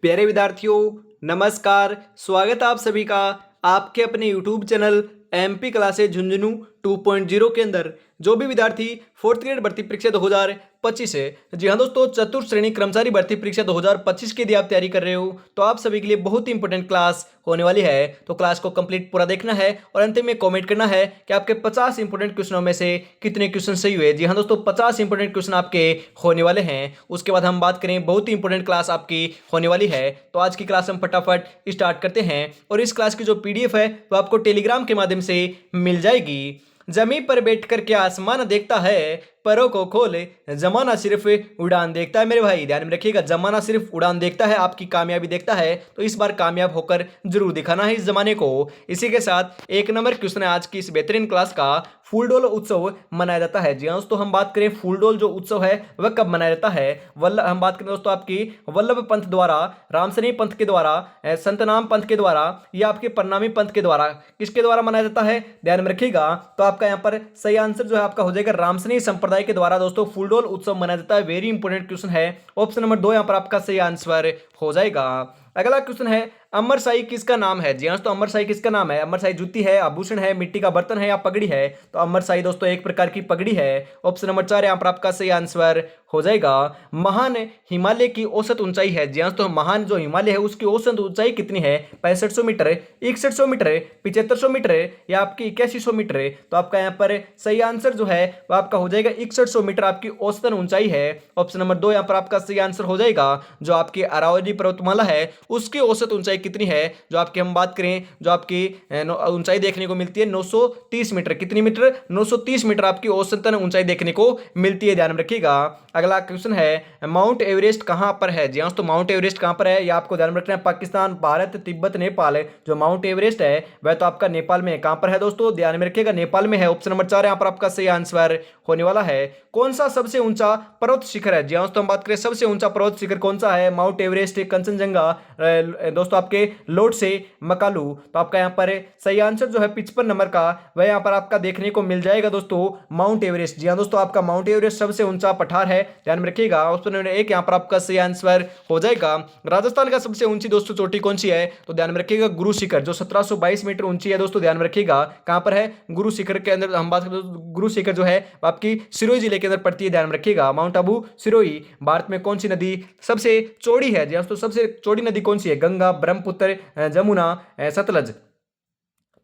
प्यारे विद्यार्थियों, नमस्कार। स्वागत है आप सभी का आपके अपने YouTube channel MP classes Jhunjhunu 2.0 के अंदर। जो भी विद्यार्थी फोर्थ ग्रेड भर्ती परीक्षा 2025 है, जी हाँ दोस्तों, चतुर्थ श्रेणी कर्मचारी भर्ती परीक्षा 2025 की यदि आप तैयारी कर रहे हो तो आप सभी के लिए बहुत ही इंपॉर्टेंट क्लास होने वाली है। तो क्लास को कंप्लीट पूरा देखना है और अंत में कमेंट करना है कि आपके 50 इंपॉर्टेंट क्वेश्चनों में से कितने क्वेश्चन सही हुए। जी हाँ दोस्तों, 50 इंपॉर्टेंट क्वेश्चन आपके होने वाले हैं। उसके बाद हम बात करें, बहुत ही इंपॉर्टेंट क्लास आपकी होने वाली है। तो आज की क्लास हम फटाफट स्टार्ट करते हैं और इस क्लास की जो पीडीएफ है वो आपको टेलीग्राम के माध्यम से मिल जाएगी। जमीन पर बैठकर के आसमान देखता है, परों को खोले जमाना सिर्फ उड़ान देखता है। मेरे भाई ध्यान में रखिएगा, जमाना सिर्फ उड़ान देखता है, आपकी कामयाबी देखता है। तो इस बार कामयाब होकर जरूर दिखाना है इस जमाने को। इसी के साथ एक नंबर क्वेश्चन है आज की इस बेहतरीन क्लास का, फूलडोल उत्सव मनाया जाता है। जी हाँ दोस्तों, हम बात करें फूलडोल जो उत्सव है वह कब मनाया जाता है। हम बात करें दोस्तों आपकी वल्लभ पंथ द्वारा, रामसनी पंथ के द्वारा, संतनाम पंथ के द्वारा या आपके परनामी पंथ के द्वारा, किसके द्वारा मनाया जाता है, ध्यान में रखिएगा। तो आपका यहाँ पर सही आंसर जो है आपका हो जाएगा रामसनी संप्रदाय के द्वारा दोस्तों फूलडोल उत्सव मनाया जाता है। वेरी इंपॉर्टेंट क्वेश्चन है। ऑप्शन नंबर 2 यहाँ पर आपका सही आंसर हो जाएगा। अगला क्वेश्चन है, अमर शाही किसका नाम है। जी हाँ दोस्तों, अमर शाही किसका नाम है। अमर शाही जूती है, आभूषण है, मिट्टी का बर्तन है या पगड़ी है। तो अमर शाही दोस्तों एक प्रकार की पगड़ी है। ऑप्शन नंबर 4 यहाँ पर आपका सही आंसर हो जाएगा। महान हिमालय की औसत ऊंचाई है। जी हाँ दोस्तों, महान जो हिमालय है उसकी औसत ऊंचाई कितनी है। 6500 मीटर, 6100 मीटर, 7500 मीटर या आपकी 8100 मीटर। तो आपका यहाँ पर सही आंसर जो है वो आपका हो जाएगा 6100 मीटर आपकी औसतन ऊंचाई है। ऑप्शन नंबर 2 यहाँ पर आपका सही आंसर हो जाएगा। जो आपकी अरावली पर्वतमाला है उसकी औसत ऊंचाई कितनी है, जो आपकी हम बात करें, जो आपकी ऊंचाई देखने को मिलती है 930 मीटर। कितनी मीटर, 930 मीटर आपकी औसतन ऊंचाई देखने को मिलती है, ध्यान में रखिएगा। अगला क्वेश्चन है, माउंट एवरेस्ट कहां पर है। जी हाँ, तो माउंट एवरेस्ट कहां पर है ये आपको ध्यान में रखना है। पाकिस्तान, भारत, तिब्बत, नेपाल। जो माउंट एवरेस्ट है वह तो आपका नेपाल में है। कहां पर है दोस्तों, ध्यान में रखिएगा, नेपाल में है। ऑप्शन नंबर 4 यहां पर आपका सही आंसर होने वाला है। कौन सा सबसे ऊंचा पर्वत शिखर है। जी हाँ, तो हम बात करें सबसे ऊंचा पर्वत शिखर कौन सा है, माउंट एवरेस्ट, कंचनजंगा, दोस्तों आपके लोटसे, मकालू। तो आपका यहाँ पर सही आंसर जो है 55 नंबर का वह यहाँ पर आपका देखने को मिल जाएगा दोस्तों, माउंट एवरेस्ट। जी हाँ दोस्तों, आपका माउंट एवरेस्ट सबसे ऊंचा पठार है, ध्यान में रखिएगा। ऑप्शन नंबर 1 यहाँ पर आपका सही आंसर हो जाएगा। राजस्थान का सबसे ऊंची दोस्तों चोटी कौन सी है, तो ध्यान में रखिएगा गुरु शिखर, जो 1722 मीटर ऊंची है दोस्तों, ध्यान में रखिएगा। कहां पर है, गुरु शिखर के अंदर हम बात करें तो गुरु शिखर जो है आपकी सिरोही जिले के अंदर पड़ती है, ध्यान में रखिएगा। माउंट आबू सिरोही। भारत में कौन सी नदी सबसे चौड़ी है। जी हाँ, तो सबसे चौड़ी नदी कौन सी है, गंगा, ब्रह्मपुत्र, जमुना, सतलज।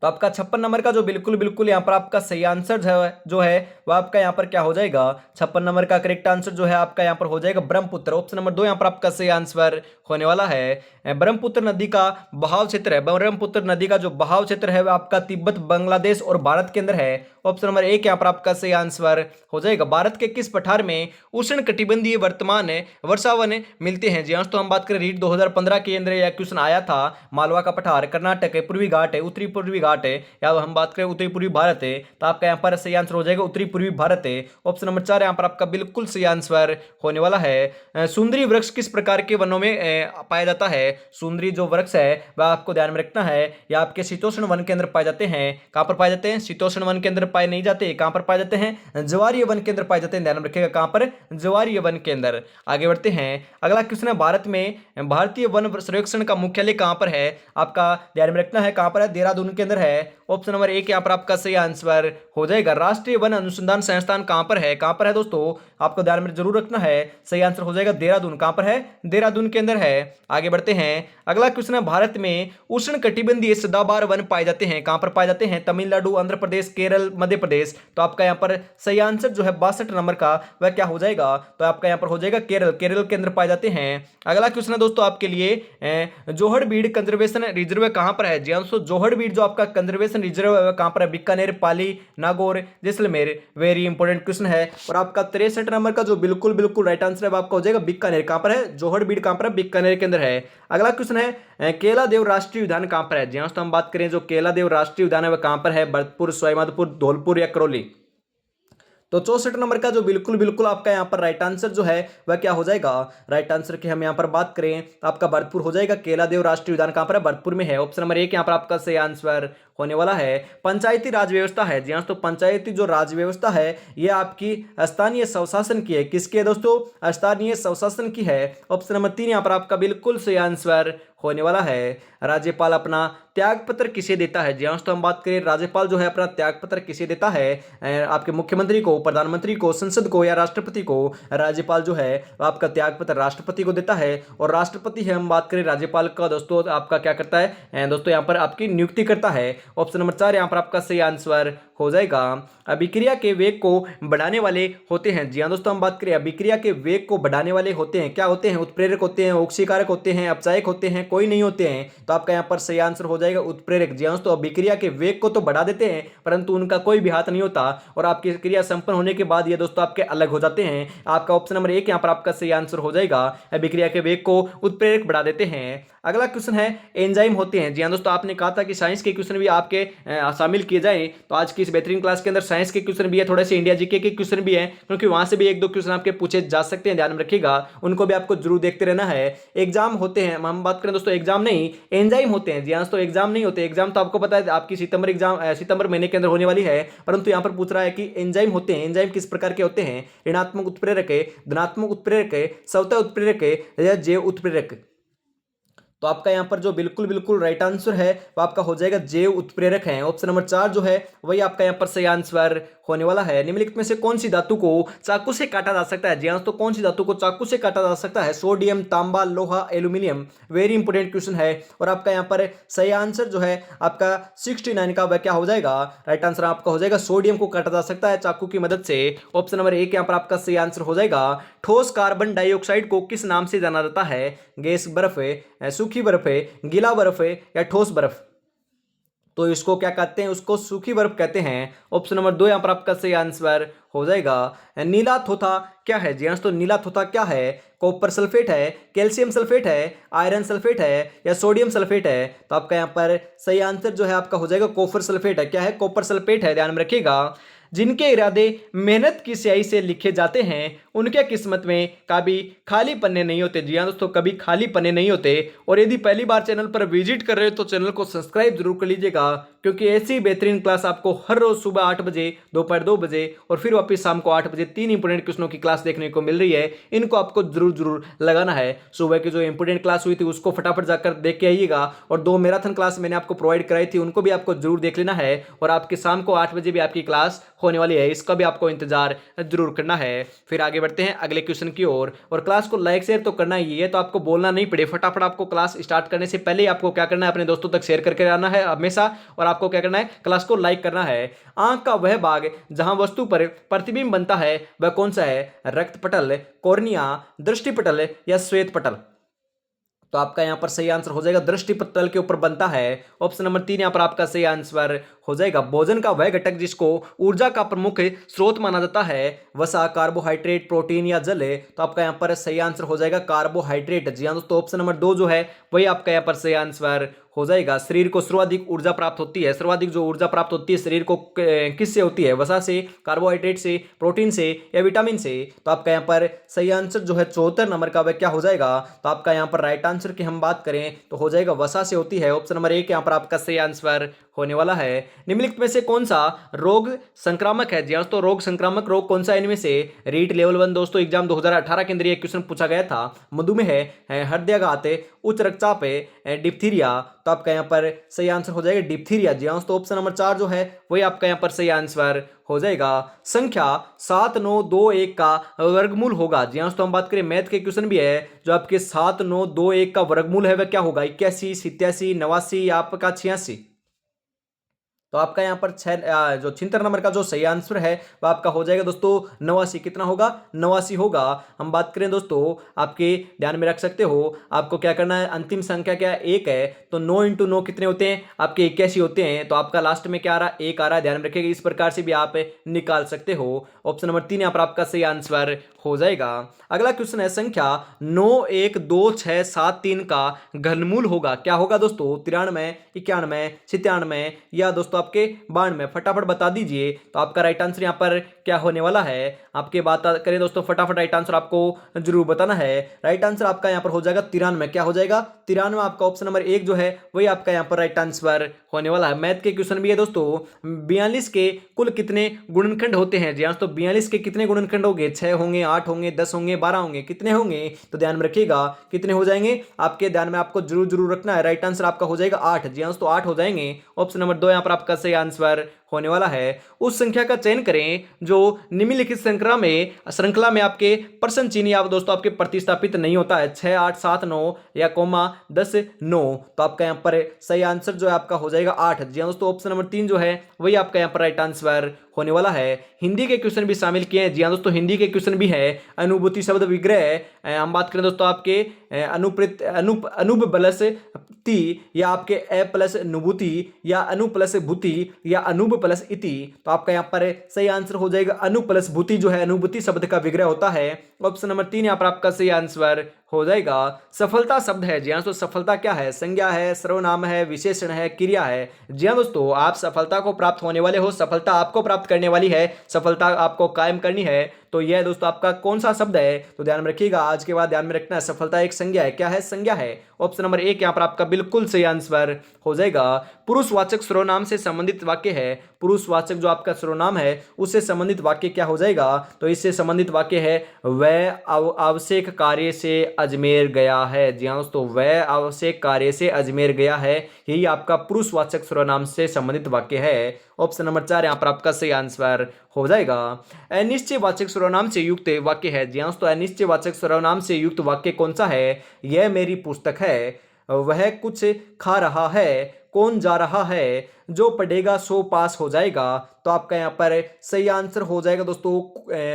तो आपका 56 नंबर का जो बिल्कुल बिल्कुल यहाँ पर आपका सही आंसर जो है वह आपका यहाँ पर क्या हो जाएगा, 56 नंबर का करेक्ट आंसर जो है आपका यहाँ पर हो जाएगा ब्रह्मपुत्र। ऑप्शन नंबर 2 यहाँ पर आपका सही आंसर होने वाला है। ब्रह्मपुत्र नदी का बहाव क्षेत्र है, ब्रह्मपुत्र नदी का जो बहाव क्षेत्र है वह आपका तिब्बत, बांग्लादेश और भारत के अंदर है। ऑप्शन नंबर 1 यहाँ पर आपका सही आंसर हो जाएगा। भारत के किस पठार में उष्ण कटिबंधीय वर्तमान वर्षावन मिलते हैं। जी हाँ, तो हम बात करें रीट 2015 के अंदर यह क्वेश्चन आया था। मालवा का पठार, कर्नाटक है, पूर्वी घाट है, उत्तरी पूर्वी घाट है, या हम बात करें उत्तरी पूर्वी भारत है। तो आपका यहाँ पर सही आंसर हो जाएगा उत्तरी पूर्वी भारत है। ऑप्शन नंबर 4 यहाँ पर आपका बिल्कुल सही आंसर होने वाला है। सुंदरी वृक्ष किस प्रकार के वनों में पाया जाता है। सुंदरी जो वृक्ष है वह आपको ध्यान में रखना है, या आपके शीतोष्ण वन के अंदर पाए जाते हैं। कहां पर पाए जाते हैं, शीतोष्ण वन के अंदर पाए नहीं जाते। कहां पर पाए जाते हैं, ज्वारीय वन के अंदर पाए जाते हैं, ध्यान में रखिएगा। कहां पर, ज्वारीय वन के अंदर। आगे बढ़ते हैं, अगला क्वेश्चन है, भारत में भारतीय वन सर्वेक्षण का मुख्यालय कहां पर है। आपका ध्यान में रखना है, कहां पर है, देहरादून के अंदर है। ऑप्शन नंबर 1 यहाँ पर आपका सही आंसर हो जाएगा। राष्ट्रीय वन अनुसंधान संस्थान कहां पर है, कहां पर है दोस्तों, आपको ध्यान में जरूर रखना है। सही आंसर हो जाएगा देहरादून। कहां पर है, देहरादून के अंदर है। आगे बढ़ते हैं, अगला क्वेश्चन है, भारत में उष्ण कटिबंधीय सदाबहार वन पाए जाते हैं। कहां पर पाए जाते हैं, तमिलनाडु, आंध्र प्रदेश, केरल, मध्य प्रदेश। तो आपका यहाँ पर सही आंसर जो है 62 नंबर का वह क्या हो जाएगा, तो आपका यहाँ पर हो जाएगा केरल, केरल के अंदर पाए जाते हैं। अगला क्वेश्चन है दोस्तों आपके लिए, जोहड़बीड़ कंजर्वेशन रिजर्व कहां पर है। जी हाँ, जोहड़बीड़ जो आपका कंजर्वेशन रिजर्व है कहां पर है, Bikaner, Pali, Nagaur, Jaisalmer. Very important question है। और आपका 63 नंबर का जो बिल्कुल बिल्कुल राइट आंसर है आपका हो जाएगा बीकानेर। कहां पर है, जोहड़बीड़ कहां पर है, बीकानेर के अंदर है। अगला क्वेश्चन है, केलादेव राष्ट्रीय उद्यान कहां पर है। जी हाँ, तो हम बात करें जो केलादेव राष्ट्रीय उद्यान है वह कहां पर है, भरतपुर, सवाईमाधोपुर, धौलपुर या करौली। तो 64 नंबर का जो बिल्कुल बिल्कुल आपका यहाँ पर राइट आंसर जो है वह क्या हो जाएगा, राइट आंसर की हम यहाँ पर बात करें तो आपका भरतपुर हो जाएगा। केलादेव राष्ट्रीय उद्यान कहां पर है, भरतपुर में है। ऑप्शन नंबर 1 यहाँ पर आपका सही आंसर होने वाला है। पंचायती राज व्यवस्था है, जी हाँ दोस्तों, पंचायती जो राज व्यवस्था है ये आपकी स्थानीय स्वशासन की है। किसकी है दोस्तों? स्थानीय स्वशासन की है। ऑप्शन नंबर 3 यहाँ पर आपका बिल्कुल सही आंसर होने वाला है। राज्यपाल अपना त्याग पत्र किसे देता है? जी हाँ दोस्तों, हम बात करें राज्यपाल जो है अपना त्याग पत्र किसे देता है? आपके मुख्यमंत्री को, प्रधानमंत्री को, संसद को या राष्ट्रपति को? राज्यपाल जो है आपका त्याग पत्र राष्ट्रपति को देता है। और राष्ट्रपति है, हम बात करें राज्यपाल का दोस्तों, आपका क्या करता है दोस्तों? यहाँ पर आपकी नियुक्ति करता है। ऑप्शन नंबर 4 यहाँ पर आपका सही आंसर हो जाएगा। अभिक्रिया के वेग को बढ़ाने वाले होते हैं। जी हाँ दोस्तों, हम बात करें अभिक्रिया के वेग को बढ़ाने वाले होते हैं, क्या होते हैं? उत्प्रेरक होते हैं, ऑक्सीकारक होते हैं, अपचायक होते हैं, कोई नहीं होते हैं। तो आपका यहाँ पर सही आंसर हो जाएगा उत्प्रेरक। जी हाँ दोस्तों, अभिक्रिया के वेग को तो बढ़ा देते हैं परंतु उनका कोई भी हाथ नहीं होता और आपकी क्रिया संपन्न होने के बाद ये दोस्तों आपके अलग हो जाते हैं। आपका ऑप्शन नंबर 1 यहाँ पर आपका सही आंसर हो जाएगा। अभिक्रिया के वेग को उत्प्रेरक बढ़ा देते हैं। अगला क्वेश्चन है एंजाइम होते हैं। जी हाँ दोस्तों, आपने कहा था कि साइंस के क्वेश्चन भी आपके शामिल किए जाएं, तो आज की इस बेहतरीन क्लास के अंदर साइंस के क्वेश्चन भी है, थोड़े से इंडिया जीके के क्वेश्चन भी है, क्योंकि वहां से भी 1-2 क्वेश्चन आपके पूछे जा सकते हैं, ध्यान में रखिएगा। उनको भी आपको जरूर देखते रहना है। एग्जाम होते हैं, हम बात करें दोस्तों एग्जाम नहीं, एंजाइम होते हैं। जी हाँ दोस्तों, एग्जाम नहीं होते। एग्जाम तो आपको पता है आपकी सितंबर महीने के अंदर होने वाली है, परंतु यहाँ पर पूछ रहा है कि एंजाइम होते हैं। एंजाइम किस प्रकार के होते हैं? ऋणात्मक उत्प्रेरक है, धनात्मक उत्प्रेरक है, स्वतः उत्प्रेरक है या जैव उत्प्रेरक? तो आपका यहाँ पर जो बिल्कुल बिल्कुल राइट आंसर है वो आपका हो जाएगा जैव उत्प्रेरक है। ऑप्शन नंबर 4 जो है वही आपका यहाँ पर सही आंसर होने वाला है। निम्नलिखित में से कौन सी धातु को चाकू से काटा जा सकता है? जी हाँ, तो कौन सी धातु को चाकू से काटा जा सकता है? सोडियम, तांबा, लोहा, एल्यूमिनियम। वेरी इंपोर्टेंट क्वेश्चन है और आपका यहाँ पर सही आंसर जो है आपका 69 का वह क्या हो जाएगा? राइट आंसर आपका हो जाएगा सोडियम को काटा जा सकता है चाकू की मदद से। ऑप्शन नंबर 1 यहाँ पर आपका सही आंसर हो जाएगा। ठोस कार्बन डाइऑक्साइड को किस नाम से जाना जाता है? गैस बर्फ है, सूखी बर्फ है, गीला बर्फ है या ठोस बर्फ? तो इसको क्या कहते हैं? उसको सूखी बर्फ कहते हैं। ऑप्शन नंबर 2 यहाँ पर आपका सही आंसर हो जाएगा। नीला थोथा क्या है? जी हाँ, तो नीला थोथा क्या है? कॉपर सल्फेट है, कैल्शियम सल्फेट है, आयरन सल्फेट है या सोडियम सल्फेट है? तो आपका यहाँ पर सही आंसर जो है आपका हो जाएगा कॉपर सल्फेट है। क्या है? कॉपर सल्फेट है, ध्यान में रखिएगा। जिनके इरादे मेहनत की स्याही से लिखे जाते हैं उनके किस्मत में कभी खाली पन्ने नहीं होते। जी हाँ दोस्तों, कभी खाली पन्ने नहीं होते। और यदि पहली बार चैनल पर विजिट कर रहे हो तो चैनल को सब्सक्राइब जरूर कर लीजिएगा, क्योंकि ऐसी बेहतरीन क्लास आपको हर रोज सुबह 8 बजे, दोपहर 2 बजे और फिर वापस शाम को 8 बजे 3 इंपोर्टेंट क्वेश्चनों की क्लास देखने को मिल रही है। इनको आपको जरूर लगाना है। सुबह की जो इंपोर्टेंट क्लास हुई थी उसको फटाफट जाकर देख के आइएगा और 2 मैराथन क्लास मैंने आपको प्रोवाइड कराई थी, उनको भी आपको जरूर देख लेना है। और आपके शाम को 8 बजे भी आपकी क्लास होने वाली है, इसका भी आपको इंतजार जरूर करना है। फिर आगे बढ़ते हैं अगले क्वेश्चन की ओर। और क्लास को लाइक शेयर तो करना ही है, तो आपको बोलना नहीं पड़े, फटाफट आपको क्लास स्टार्ट करने से पहले आपको क्या करना है? अपने दोस्तों तक शेयर करके आना है हमेशा। और आपको क्या करना है? क्लास को लाइक करना है। आंख का वह भाग जहां वस्तु पर प्रतिबिंब बनता है वह कौन सा है? रक्त पटल, कॉर्निया, दृष्टि पटल या श्वेत पटल? तो आपका यहां पर सही आंसर हो जाएगा दृष्टि पटल के ऊपर बनता है। ऑप्शन नंबर 3 यहां पर आपका सही आंसर हो जाएगा। भोजन का वह घटक जिसको ऊर्जा का प्रमुख स्रोत माना जाता है, वसा, कार्बोहाइड्रेट, प्रोटीन या जल है? तो आपका यहां पर सही आंसर हो जाएगा कार्बोहाइड्रेट। जी हाँ दोस्तों, ऑप्शन नंबर 2 जो है वही आपका यहां पर सही आंसर हो जाएगा। शरीर को सर्वाधिक ऊर्जा प्राप्त होती है, सर्वाधिक जो ऊर्जा प्राप्त होती है शरीर को किससे होती है? वसा से, कार्बोहाइड्रेट से, प्रोटीन से या विटामिन से? तो आपका यहाँ पर सही आंसर जो है 74 नंबर का वह क्या हो जाएगा? तो आपका यहाँ पर राइट आंसर की हम बात करें तो हो जाएगा वसा से होती है। ऑप्शन नंबर 1 यहाँ पर आपका सही आंसर होने वाला है। निम्नलिखित में से कौन सा रोग संक्रामक है? जी हाँ, तो रोग संक्रामक रोग कौन सा इनमें से? रीट लेवल 1 दोस्तों एग्जाम 2018 के अंदर ये क्वेश्चन पूछा गया था। मधुमेह है, हृदयाघात है, उच्च रक्तचाप है, डिप्थीरिया? तो आपका यहाँ पर सही आंसर हो जाएगा डिप्थीरिया। जी हाँ, तो ऑप्शन नंबर 4 जो है वही आपका यहाँ पर सही आंसर हो जाएगा। संख्या 7921 का वर्गमूल होगा। जी हाँ, तो हम बात करें मैथ के क्वेश्चन भी है, जो आपके 7921 का वर्गमूल है वह क्या होगा? 81, 87, 89 या आपका 86? तो आपका यहाँ पर जो 76 नंबर का जो सही आंसर है वह आपका हो जाएगा दोस्तों 89। कितना होगा? 89 होगा। हम बात करें दोस्तों आपके ध्यान में रख सकते हो, आपको क्या करना है? अंतिम संख्या क्या 1 है, तो 9 × 9 कितने होते हैं? आपके 81 होते हैं। तो आपका लास्ट में क्या आ रहा है? 1 आ रहा है, ध्यान में रखिएगा। इस प्रकार से भी आप निकाल सकते हो। ऑप्शन नंबर 3 यहाँ पर आपका सही आंसर हो जाएगा। अगला क्वेश्चन है संख्या 91267 का घनमूल होगा। क्या होगा दोस्तों? 93, 91, 97 या दोस्तों आपके 92? फटाफट बता दीजिए। तो आपका राइट आंसर यहाँ पर क्या होने वाला है। आपके बात करें दोस्तों, फटाफट राइट आंसर आपको जरूर बताना है। राइट आंसर आपका यहाँ पर हो जाएगा 93। क्या हो जाएगा? 93। आपका ऑप्शन नंबर 1 जो है वही आपका यहाँ पर राइट आंसर होने वाला है। मैथ के क्वेश्चन भी है दोस्तों, 42 के कुल कितने गुणनखंड होते हैं? जी हाँ, तो 42 के कितने गुणनखंड होंगे? 6 होंगे, 8 होंगे, 10 होंगे, 12 होंगे, कितने होंगे? तो ध्यान में रखिएगा कितने हो जाएंगे आपके ध्यान में, आपको जरूर जरूर रखना है। राइट आंसर आपका हो जाएगा 8। जी हाँ, तो 8 हो जाएंगे। ऑप्शन नंबर 2 यहाँ पर आपका सही आंसर होने वाला है। उस संख्या का चयन करें जो निम्नलिखित श्रृंखला में आपके प्रश्न चिन्ह या दोस्तों आपके प्रतिस्थापित नहीं होता है। 6, 8, 7, 9 या कोमा 10, 9। तो आपका यहाँ पर सही आंसर जो है आपका हो जाएगा 8। जी हाँ दोस्तों, ऑप्शन नंबर 3 जो है वही आपका यहाँ पर राइट आंसर होने वाला है। हिंदी के क्वेश्चन भी शामिल किए हैं। जी हाँ दोस्तों, हिंदी के क्वेश्चन भी है। अनुभूति शब्द विग्रह, हम बात करें दोस्तों आपके अनुप प्लस ती या आपके ए प्लस नुभूति या अनु प्लस भूति या अनुब प्लस इति। तो आपका यहाँ पर सही आंसर हो जाएगा अनु प्लस भूति जो है अनुभूति शब्द का विग्रह होता है। ऑप्शन नंबर 3 यहाँ पर आपका सही आंसर हो जाएगा। सफलता शब्द है। जी हाँ, तो सफलता क्या है? संज्ञा है, सर्वनाम है, विशेषण है, क्रिया है। जी हाँ दोस्तों, आप सफलता को प्राप्त होने वाले हो, सफलता आपको प्राप्त करने वाली है, सफलता आपको कायम करनी है। तो यह दोस्तों आपका कौन सा शब्द है? तो ध्यान में रखिएगा, आज के बाद ध्यान में रखना है, सफलता एक संज्ञा है। क्या है? संज्ञा है। ऑप्शन नंबर 1 यहाँ पर आपका बिल्कुल सही आंसर हो जाएगा। पुरुषवाचक सर्वनाम से संबंधित वाक्य है। पुरुषवाचक जो आपका सर्वनाम है उससे संबंधित वाक्य क्या हो जाएगा? तो इससे संबंधित वाक्य है वह आवश्यक कार्य से अजमेर गया है। जी हाँ दोस्तों, वह आवश्यक कार्य से अजमेर गया है, यही आपका पुरुषवाचक सर्वनाम से संबंधित वाक्य है। ऑप्शन नंबर 4 यहाँ पर आपका सही आंसर हो जाएगा। अनिश्चयवाचक सर्वनाम से युक्त वाक्य है। जी हाँ दोस्तों, अनिश्चयवाचक सर्वनाम से युक्त वाक्य कौन सा है? यह मेरी पुस्तक है, वह कुछ खा रहा है, कौन जा रहा है, जो पढ़ेगा सो पास हो जाएगा। तो आपका यहाँ पर सही आंसर हो जाएगा दोस्तों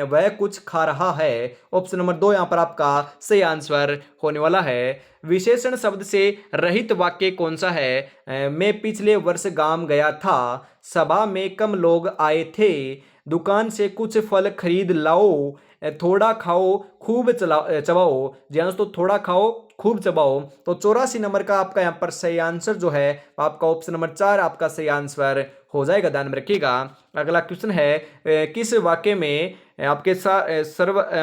वह कुछ खा रहा है। ऑप्शन नंबर 2 यहाँ पर आपका सही आंसर होने वाला है। विशेषण शब्द से रहित वाक्य कौन सा है? मैं पिछले वर्ष गांव गया था, सभा में कम लोग आए थे, दुकान से कुछ फल खरीद लाओ, थोड़ा खाओ खूब चबाओ। जी हाँ दोस्तों, थोड़ा खाओ खूब चबाओ। तो 84 नंबर का आपका यहाँ पर सही आंसर जो है आपका ऑप्शन नंबर 4 आपका सही आंसर हो जाएगा। ध्यान में रखिएगा। अगला क्वेश्चन है किस वाक्य में आपके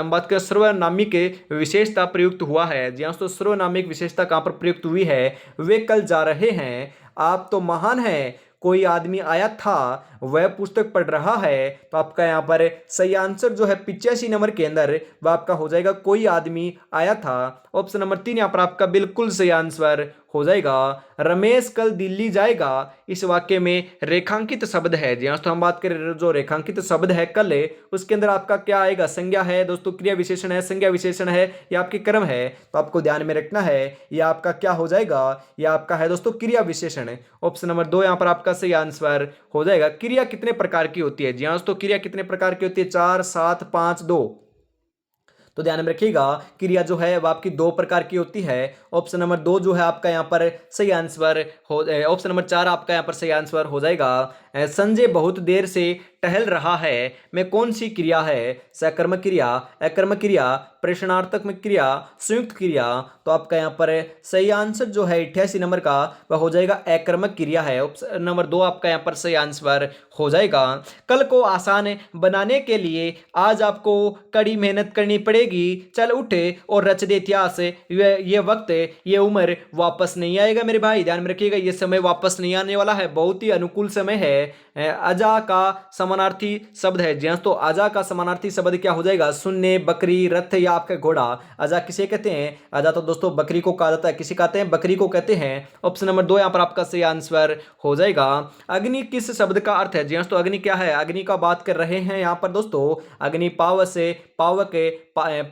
बात कर सर्वनामिक विशेषता प्रयुक्त हुआ है? जी हाँ, तो सर्वनामिक विशेषता कहाँ पर प्रयुक्त हुई है? वे कल जा रहे हैं, आप तो महान हैं, कोई आदमी आया था, वह पुस्तक पढ़ रहा है। तो आपका यहाँ पर सही आंसर जो है 85 नंबर के अंदर वह आपका हो जाएगा कोई आदमी आया था। ऑप्शन नंबर 3 यहाँ पर आपका बिल्कुल सही आंसर हो जाएगा। रमेश कल दिल्ली जाएगा, इस वाक्य में रेखांकित शब्द है। जी हाँ, तो हम बात करें जो रेखांकित शब्द है कल, उसके अंदर आपका क्या आएगा? संज्ञा है दोस्तों, क्रिया विशेषण है, संज्ञा विशेषण है या आपके कर्म है। तो आपको ध्यान में रखना है यह आपका क्या हो जाएगा? यह आपका है दोस्तों क्रिया विशेषण। ऑप्शन नंबर 2 यहाँ पर आपका सही आंसर हो जाएगा। क्रिया कितने प्रकार की होती है? जी हाँ, तो क्रिया कितने प्रकार की होती है? 4, 7, 5, 2। तो ध्यान में रखिएगा क्रिया जो है वह आपकी 2 प्रकार की होती है। ऑप्शन नंबर 2 जो है आपका यहाँ पर सही आंसर हो, ऑप्शन नंबर 4 आपका यहाँ पर सही आंसर हो जाएगा। संजय बहुत देर से टहल रहा है, में कौन सी क्रिया है? सकर्मक क्रिया, अकर्मक क्रिया, प्रश्नार्थक क्रिया, संयुक्त क्रिया। तो आपका यहाँ पर सही आंसर जो है 88 नंबर का वह हो जाएगा अकर्मक क्रिया है। ऑप्शन नंबर 2 आपका यहाँ पर सही आंसर हो जाएगा। कल को आसान बनाने के लिए आज आपको कड़ी मेहनत करनी पड़ेगी, चल उठे और रच दे इतिहास। ये वक्त, ये उम्र वापस नहीं आएगा मेरे भाई, ध्यान में रखिएगा ये समय वापस नहीं आने वाला है, बहुत ही अनुकूल समय है। अजा का समानार्थी शब्द है। जी हाँ, तो अजा का समानार्थी शब्द क्या हो जाएगा? शून्य, बकरी, रथ या आपका घोड़ा। अजा किसे कहते हैं? अजा तो दोस्तों बकरी को कहा जाता है। किसे कहते हैं? बकरी को कहते हैं। ऑप्शन नंबर 2 यहाँ पर आपका सही आंसर हो जाएगा। अग्नि किस शब्द का अर्थ है? जी हाँ, तो अग्नि क्या है? अग्नि का बात कर रहे हैं यहाँ पर दोस्तों। अग्नि पावस से, पावक,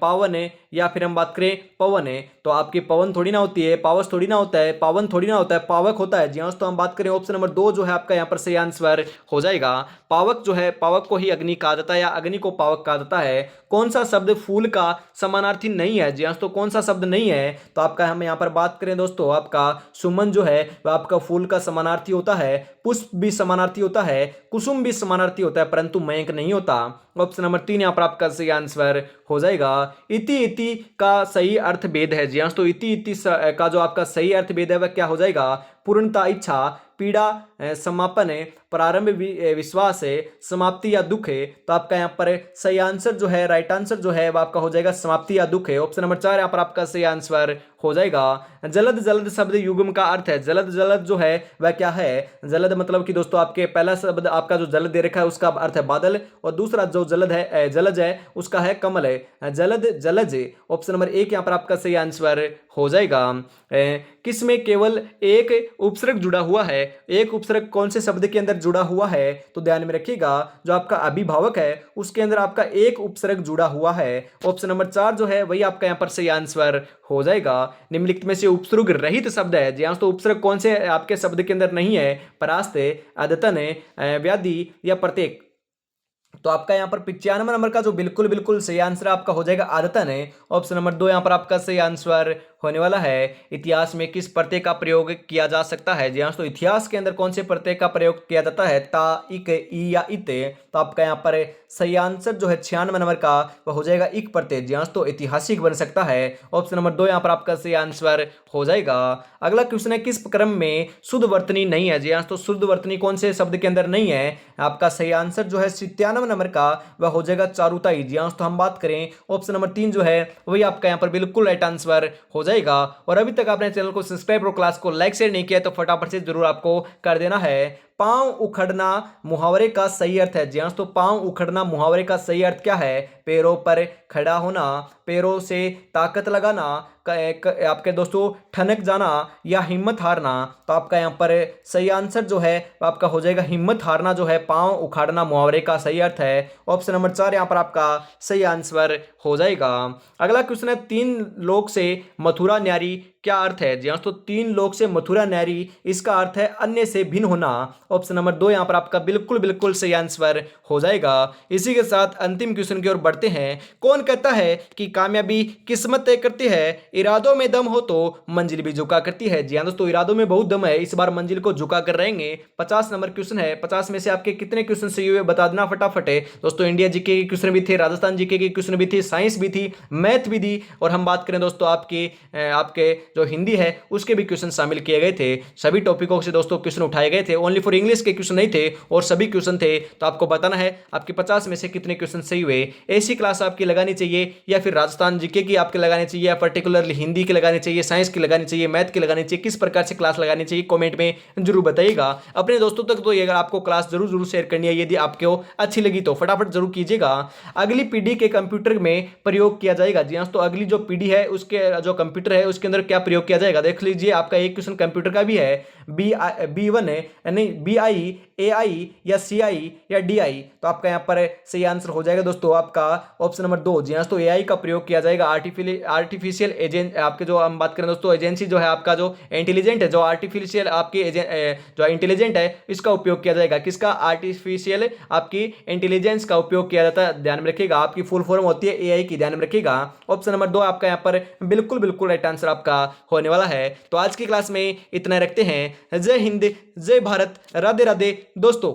पावन या फिर हम बात करें पवन है। तो आपकी पवन थोड़ी ना होती है, पावस थोड़ी ना होता है, पावन थोड़ी ना होता है, पावक होता है। जी हाँ, तो हम बात करें ऑप्शन नंबर 2 जो है आपका यहाँ पर सही आंसर हो जाएगा। पावक जो है, पावक को ही अग्नि कहा जाता है या अग्नि को पावक कहा जाता है। कौन सा शब्द फूल का समानार्थी नहीं है? जी हाँ, तो कौन सा शब्द नहीं है? तो आपका हम यहाँ पर बात करें दोस्तों, आपका सुमन जो है वह आपका फूल का समानार्थी होता है, पुष्प भी समानार्थी होता है, कुसुम भी समानार्थी होता है, परंतु मयंक नहीं होता। ऑप्शन नंबर 3 यहाँ पर आपका सही आंसर हो जाएगा। इति इति का सही अर्थ भेद है। जी हाँ, तो इति इति का जो आपका सही अर्थ भेद है वह क्या हो जाएगा? पूर्णता इच्छा, पीड़ा समापन है, प्रारंभ विश्वास है, समाप्ति या दुख है। तो आपका यहाँ पर सही आंसर जो है, राइट आंसर जो है वो आपका हो जाएगा समाप्ति या दुख है। ऑप्शन नंबर 4 यहाँ पर आपका सही आंसर हो जाएगा। जलद जलद शब्द युग्म का अर्थ है, जलद जलद जो है वह क्या है? जलद मतलब कि दोस्तों आपके पहला शब्द आपका जो जलद दे रखा है उसका अर्थ है बादल, और दूसरा जो जलद है जलज है उसका है कमल है, जलद जलज। ऑप्शन नंबर 1 यहाँ पर आपका सही आंसर हो जाएगा। किसमें केवल एक उपसर्ग जुड़ा हुआ है? एक उपसर्ग कौन से शब्द के अंदर जुड़ा हुआ है? तो ध्यान में रखिएगा, जो आपका अभिभावक है उसके अंदर आपका एक उपसर्ग जुड़ा हुआ है। ऑप्शन नंबर 4 जो है वही आपका यहाँ पर सही आंसर हो जाएगा। निम्नलिखित में से उपसर्ग रहित शब्द है जी हाँ, तो उपसर्ग कौन से आपके शब्द के अंदर नहीं है? परास्त है, अद्यतन है, व्याधि या प्रत्येक। तो आपका यहाँ पर 95 नंबर का जो बिल्कुल बिल्कुल सही आंसर आपका हो जाएगा आदतन है। ऑप्शन नंबर 2 यहाँ पर आपका सही आंसर होने वाला है। इतिहास में किस प्रत्यय का प्रयोग किया जा सकता है? जी हाँ, तो इतिहास के अंदर कौन से प्रत्यय का प्रयोग किया जाता है? ता, इक, ई या इते। तो आपका यहाँ पर सही आंसर जो है 96 नंबर का वह हो जाएगा इक प्रत्यय। जी हाँ, तो ऐतिहासिक बन सकता है। ऑप्शन नंबर 2 यहाँ पर आपका सही आंसर हो जाएगा। अगला क्वेश्चन है, किस क्रम में शुद्ध वर्तनी नहीं है? जी हाँ, तो शुद्ध वर्तनी कौन से शब्द के अंदर नहीं है? आपका सही आंसर जो है 97 नंबर का वह हो जाएगा चारुताई। जी हाँ, तो हम बात करें ऑप्शन नंबर 3 जो है वही आपका यहाँ पर बिल्कुल राइट आंसर हो जाएगा। और अभी तक आपने चैनल को सब्सक्राइब और क्लास को लाइक शेयर नहीं किया तो फटाफट से जरूर आपको कर देना है। पांव उखड़ना मुहावरे का सही अर्थ है। जी हाँ, तो पांव उखड़ना मुहावरे का सही अर्थ क्या है? पैरों पर खड़ा होना, पैरों से ताकत लगाना, आपके दोस्तों ठनक जाना या हिम्मत हारना। तो आपका यहाँ पर सही आंसर जो है आपका हो जाएगा हिम्मत हारना जो है पांव उखाड़ना मुहावरे का सही अर्थ है। ऑप्शन नंबर 4 यहाँ पर आपका सही आंसर हो जाएगा। अगला क्वेश्चन है, 3 लोक से मथुरा न्यारी क्या अर्थ है? जी हाँ, तो 3 लोक से मथुरा न्यारी इसका अर्थ है अन्य से भिन्न होना। ऑप्शन नंबर 2 यहाँ पर आपका बिल्कुल बिल्कुल सही आंसर हो जाएगा। इसी के साथ अंतिम क्वेश्चन की ओर बढ़ते हैं। कौन कहता है कि कामयाबी किस्मत तय करती है? इरादों में दम हो तो मंजिल भी झुका करती है। जी हाँ दोस्तों, इरादों में बहुत दम है, इस बार मंजिल को झुका कर रहेंगे। 50 नंबर क्वेश्चन है, 50 में से आपके कितने क्वेश्चन सही हुए बता देना फटाफट है दोस्तों। इंडिया जीके के क्वेश्चन भी थे, राजस्थान जीके के क्वेश्चन भी थे, साइंस भी थी, मैथ भी दी, और हम बात करें दोस्तों आपके जो हिंदी है उसके भी क्वेश्चन शामिल किए गए थे। सभी टॉपिकों से दोस्तों क्वेश्चन उठाए गए थे, ओनली फॉर इंग्लिश के क्वेश्चन नहीं थे और सभी क्वेश्चन थे। तो आपको बताना है आपके 50 में से कितने क्वेश्चन सही हुए। ऐसी क्लास आपकी लगानी चाहिए या फिर राजस्थान जीके की आपके लगानी चाहिए या पर्टिकुलरली हिंदी की लगानी चाहिए, साइंस की लगानी चाहिए, मैथ की लगानी चाहिए, किस प्रकार से क्लास लगानी चाहिए कमेंट में जरूर बताइएगा। अपने दोस्तों तक तो ये अगर आपको क्लास जरूर जरूर शेयर करनी है, यदि आपको अच्छी लगी तो फटाफट जरूर कीजिएगा। अगली पीढ़ी के कंप्यूटर में प्रयोग किया जाएगा। जी हाँ, तो अगली जो पीढ़ी है उसके जो कंप्यूटर है उसके अंदर क्या प्रयोग किया जाएगा देख लीजिए। आपका एक क्वेश्चन कंप्यूटर का भी है, B1 है नहीं, BI, AI या CI या DI। तो आपका यहाँ पर सही आंसर हो जाएगा दोस्तों आपका ऑप्शन नंबर 2। जी हाँ, तो AI का प्रयोग किया जाएगा। आर्टिफिशियल एजेंट आपके जो हम बात करें दोस्तों, एजेंसी जो है आपका जो इंटेलिजेंट है, जो आर्टिफिशियल आपकी जो इंटेलिजेंट है इसका उपयोग किया जाएगा। किसका? आर्टिफिशियल आपकी इंटेलिजेंस का उपयोग किया जाता है। ध्यान में रखिएगा, आपकी फुल फॉर्म होती है AI की, ध्यान में रखिएगा। ऑप्शन नंबर 2 आपका यहाँ पर बिल्कुल बिल्कुल राइट आंसर आपका होने वाला है। तो आज की क्लास में इतना रखते हैं। जय हिंद, जय भारत, राधे राधे दोस्तों।